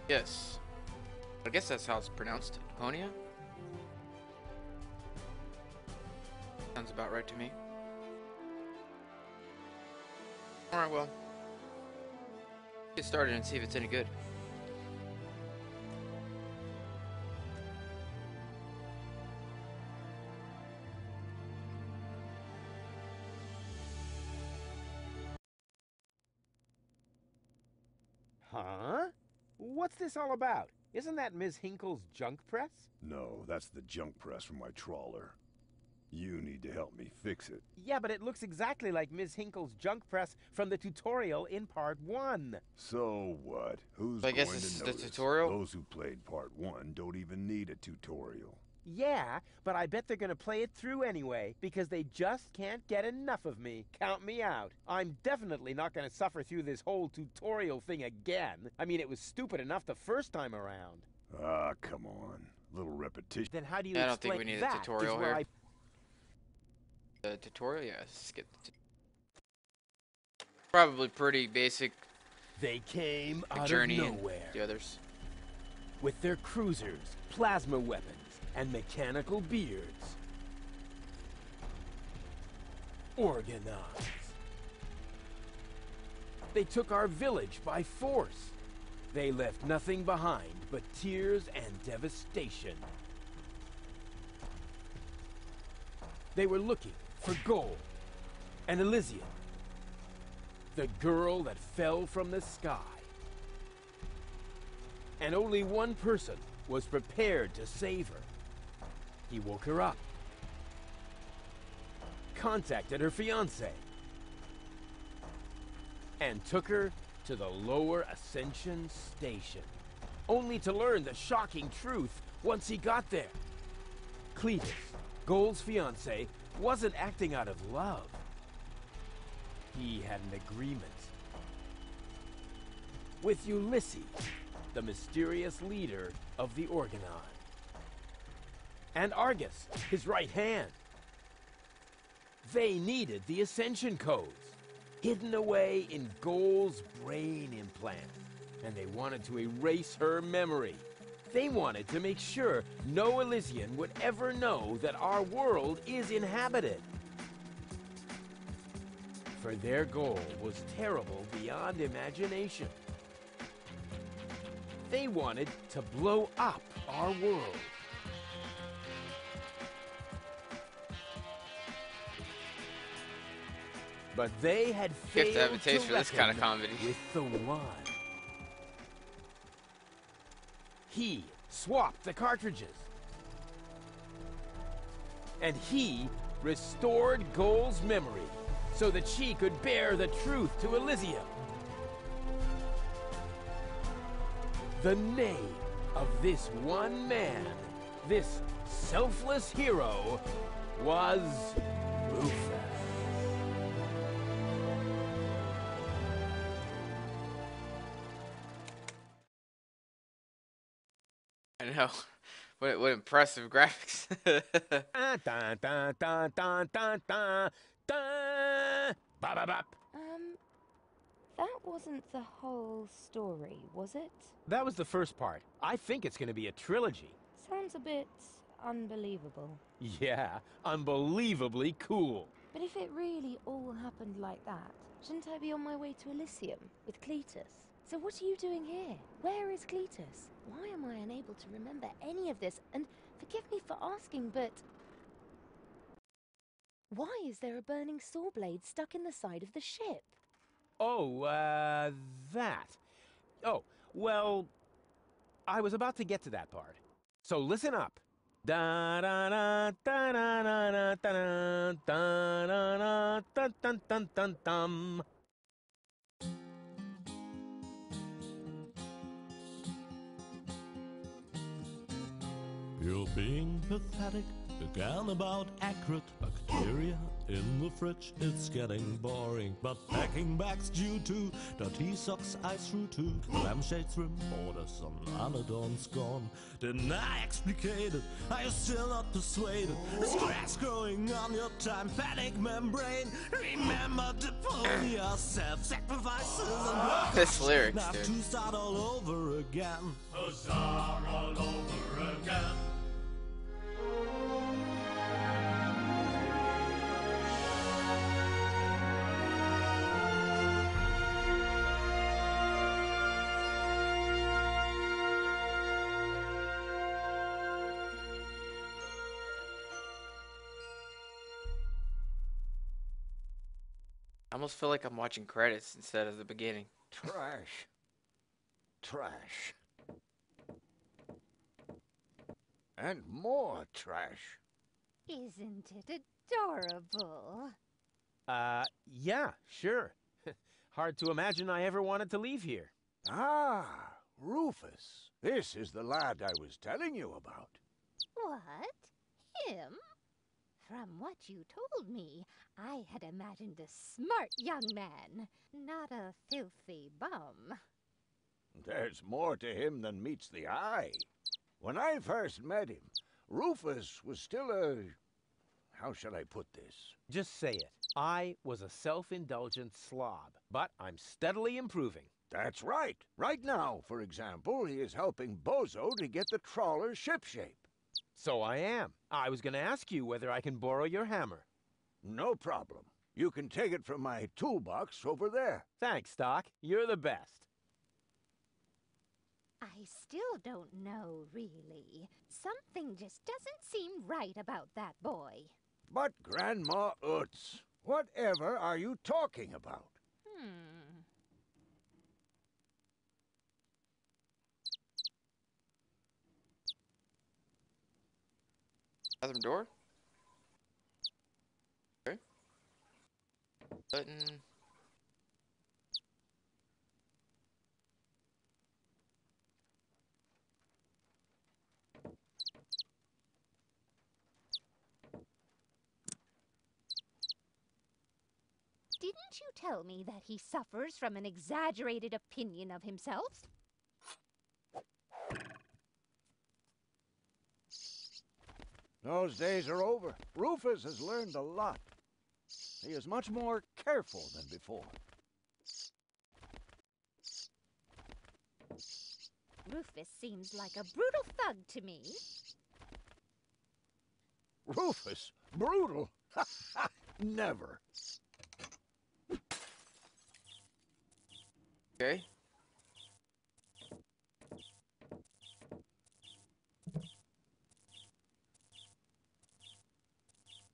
Yes. I guess that's how it's pronounced. Deponia? Sounds about right to me. Alright, well. Get started and see if it's any good. Huh? What's this all about? Isn't that Ms. Hinkle's junk press? No, that's the junk press from my trawler. You need to help me fix it. Yeah, but it looks exactly like Ms. Hinkle's junk press from the tutorial in Part 1. So what? Who's I guess going this is to the notice? tutorial? Those who played Part 1 don't even need a tutorial. Yeah, but I bet they're gonna play it through anyway, because they just can't get enough of me. Count me out. I'm definitely not gonna suffer through this whole tutorial thing again. I mean, it was stupid enough the first time around. Ah, come on. A little repetition. Then how do you I don't think explain we need a that? tutorial is where here. The tutorial? Yeah, skip the probably pretty basic They came out journey of and nowhere the others. with their cruisers, plasma weapons, and mechanical beards. Organized. They took our village by force. They left nothing behind but tears and devastation. They were looking for gold and Elysium, the girl that fell from the sky. And only one person was prepared to save her. He woke her up, contacted her fiancé, and took her to the lower Ascension Station, only to learn the shocking truth once he got there. Cletus, Gold's fiancé, wasn't acting out of love. He had an agreement with Ulysses, the mysterious leader of the Organon, and Argus, his right hand. They needed the Ascension codes, hidden away in Gold's brain implant, and they wanted to erase her memory. They wanted to make sure no Elysian would ever know that our world is inhabited. For their goal was terrible beyond imagination. They wanted to blow up our world. But they had You failed have to have a taste to for this kind of reckon comedy. with the one. He swapped the cartridges. And he restored Gold's memory so that she could bear the truth to Elysium. The name of this one man, this selfless hero, was Rufus. I know. What impressive graphics. Dun, dun, dun, dun, dun, dun, dun, dun. Bop, bop, bop. That wasn't the whole story, was it? That was the first part. I think it's going to be a trilogy. Sounds a bit unbelievable. Yeah, unbelievably cool. But if it really all happened like that, shouldn't I be on my way to Elysium with Cletus? So what are you doing here? Where is Cletus? Why am I unable to remember any of this? And forgive me for asking, but why is there a burning saw blade stuck in the side of the ship? Oh, that. Oh, well, I was about to get to that part. So listen up. Da da da da da da da da da da da dun dun dun dun. You're being pathetic, again about accurate bacteria in the fridge. It's getting boring, but packing bags due to dirty socks ice through to the lampshades rim borders on Anadon's gone. Didn't I explicate it? Are you still not persuaded? There's cracks growing on your tympanic membrane. Remember Deponia, self-sacrifices and work This lyrics, Have dude. to start all over again. Huzzah, all over again. I almost feel like I'm watching credits instead of the beginning. Trash. Trash. And more trash. Isn't it adorable? Yeah, sure. Hard to imagine I ever wanted to leave here. Ah, Rufus. This is the lad I was telling you about. What? Him? From what you told me, I had imagined a smart young man, not a filthy bum. There's more to him than meets the eye. When I first met him, Rufus was still a... How shall I put this? Just say it. I was a self-indulgent slob, but I'm steadily improving. That's right. Right now, for example, he is helping Bozo to get the trawler shipshape. So I am. I was gonna ask you whether I can borrow your hammer. No problem. You can take it from my toolbox over there. Thanks, Doc. You're the best. I still don't know, really. Something just doesn't seem right about that boy. But Grandma Utz, whatever are you talking about? Bathroom door? Okay. Button. Didn't you tell me that he suffers from an exaggerated opinion of himself? Those days are over. Rufus has learned a lot. He is much more careful than before. Rufus seems like a brutal thug to me. Rufus? Brutal? Never. Okay.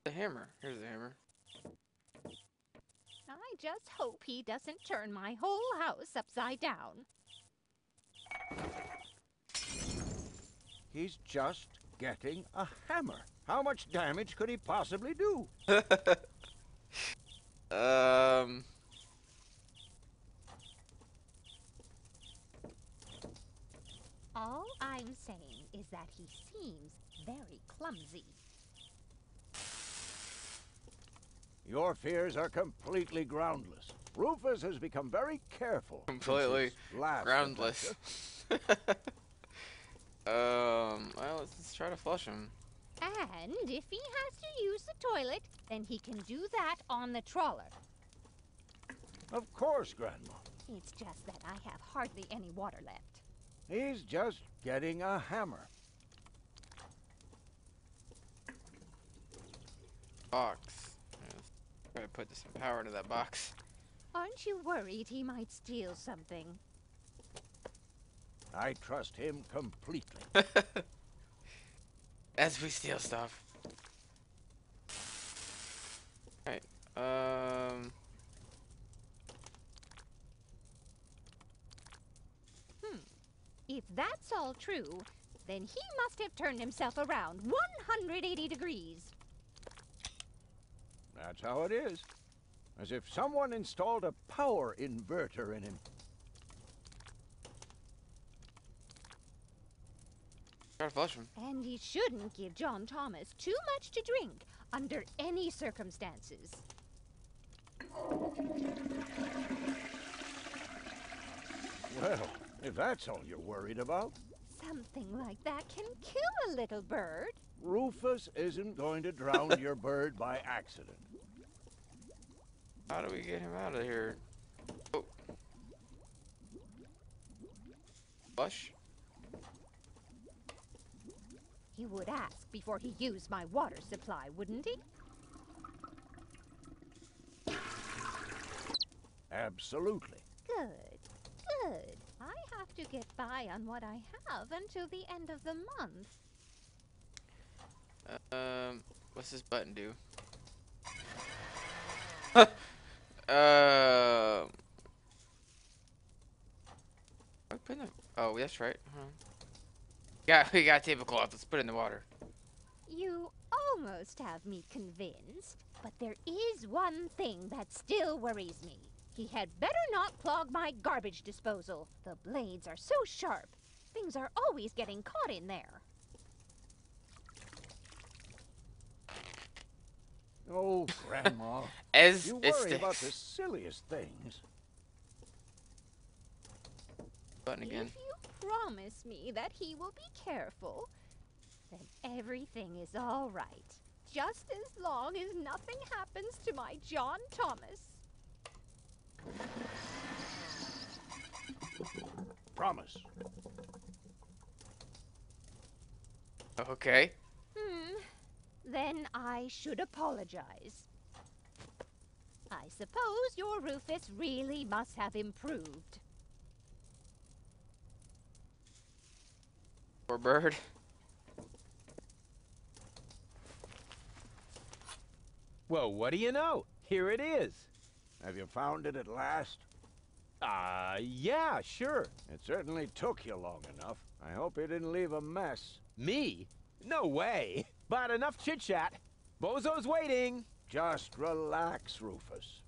The hammer. Here's the hammer. I just hope he doesn't turn my whole house upside down. He's just getting a hammer. How much damage could he possibly do? All I'm saying is that he seems very clumsy. Your fears are completely groundless. Rufus has become very careful. since Completely his last groundless. adventure. Well, let's try to flush him. And if he has to use the toilet, then he can do that on the trawler. Of course, Grandma. It's just that I have hardly any water left. He's just getting a hammer. Box. Let's try to put some power into that box. Aren't you worried he might steal something? I trust him completely. As we steal stuff. Alright, If that's all true, then he must have turned himself around 180 degrees. That's how it is. As if someone installed a power inverter in him. try to flush him. And he shouldn't give John Thomas too much to drink under any circumstances. Well, if that's all you're worried about, Something like that can kill a little bird. Rufus isn't going to drown your bird by accident. How do we get him out of here? Oh. Flush. He would ask before he used my water supply, wouldn't he? Absolutely. Good, good. I have to get by on what I have until the end of the month. What's this button do? Oh, that's right. Yeah, we got a tablecloth. Let's put it in the water. You almost have me convinced, but there is one thing that still worries me. He had better not clog my garbage disposal. The blades are so sharp. Things are always getting caught in there. Oh, Grandma. As You it worry about the sticks. silliest things. Button again. If you promise me that he will be careful, then everything is all right. Just as long as nothing happens to my John Thomas. Promise. Okay. Then I should apologize. I suppose your Rufus really must have improved. Poor bird. Well, what do you know? Here it is. Have you found it at last? Yeah, sure. It certainly took you long enough. I hope you didn't leave a mess. Me? No way. But enough chit-chat. Bozo's waiting. Just relax, Rufus.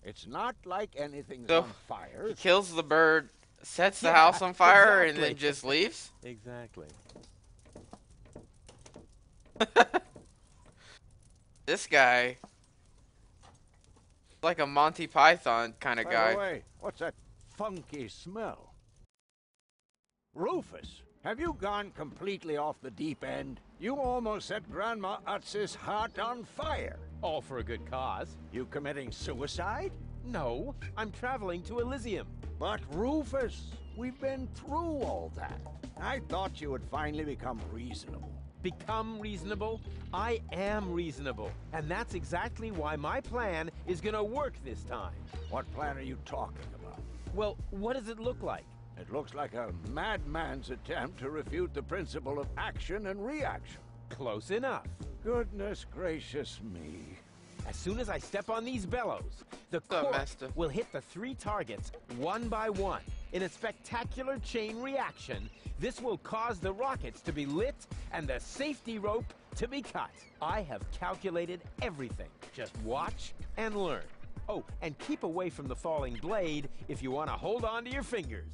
It's not like anything's So, on fire. He kills the bird, sets the Yeah, house on fire, and exactly. then just leaves? Exactly. This guy. Like a Monty Python kind of By guy. the way, what's that funky smell? Rufus, have you gone completely off the deep end? You almost set Grandma Utz's heart on fire. All for a good cause. You committing suicide? No, I'm traveling to Elysium. But Rufus, we've been through all that. I thought you would finally become reasonable. Become reasonable? I am reasonable. And that's exactly why my plan is gonna work this time. What plan are you talking about? Well, what does it look like? It looks like a madman's attempt to refute the principle of action and reaction. Close enough. Goodness gracious me. As soon as I step on these bellows, the What's up, cork Master? will hit the 3 targets one by one. In a spectacular chain reaction, this will cause the rockets to be lit and the safety rope to be cut. I have calculated everything. Just watch and learn. Oh, and keep away from the falling blade if you want to hold on to your fingers.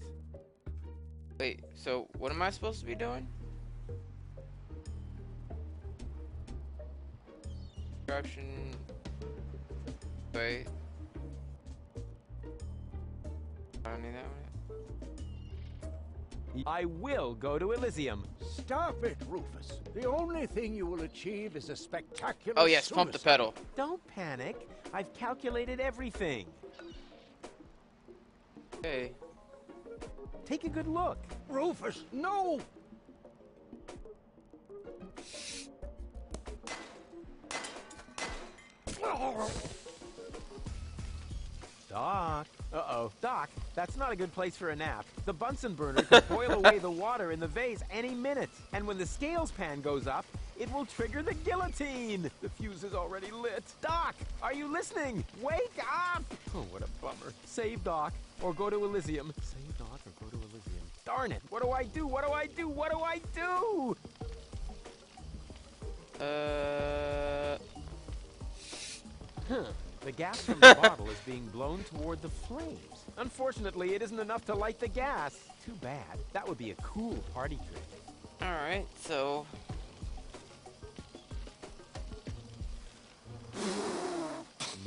Wait, so what am I supposed to be doing? Instruction. Wait. I don't need that one. I will go to Elysium. Stop it, Rufus. The only thing you will achieve is a spectacular Oh yes, pump the suicide. pedal. Don't panic. I've calculated everything. Okay. Take a good look. Rufus, no! Doc. Uh-oh. Doc, that's not a good place for a nap. The Bunsen burner could boil away the water in the vase any minute. And when the scales pan goes up, it will trigger the guillotine. The fuse is already lit. Doc, are you listening? Wake up! Oh, what a bummer. Save Doc, or go to Elysium. Save Doc, or go to Elysium. Darn it! What do I do? What do I do? What do I do? The gas from the bottle is being blown toward the flames. Unfortunately, it isn't enough to light the gas. Too bad. That would be a cool party trick. Alright, so...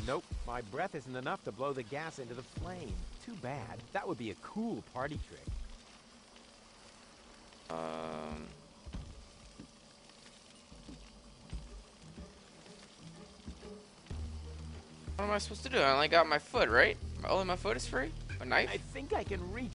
Nope, my breath isn't enough to blow the gas into the flame. Too bad. That would be a cool party trick. What am I supposed to do? I only got my foot, right? Only my foot is free? A knife? I think I can reach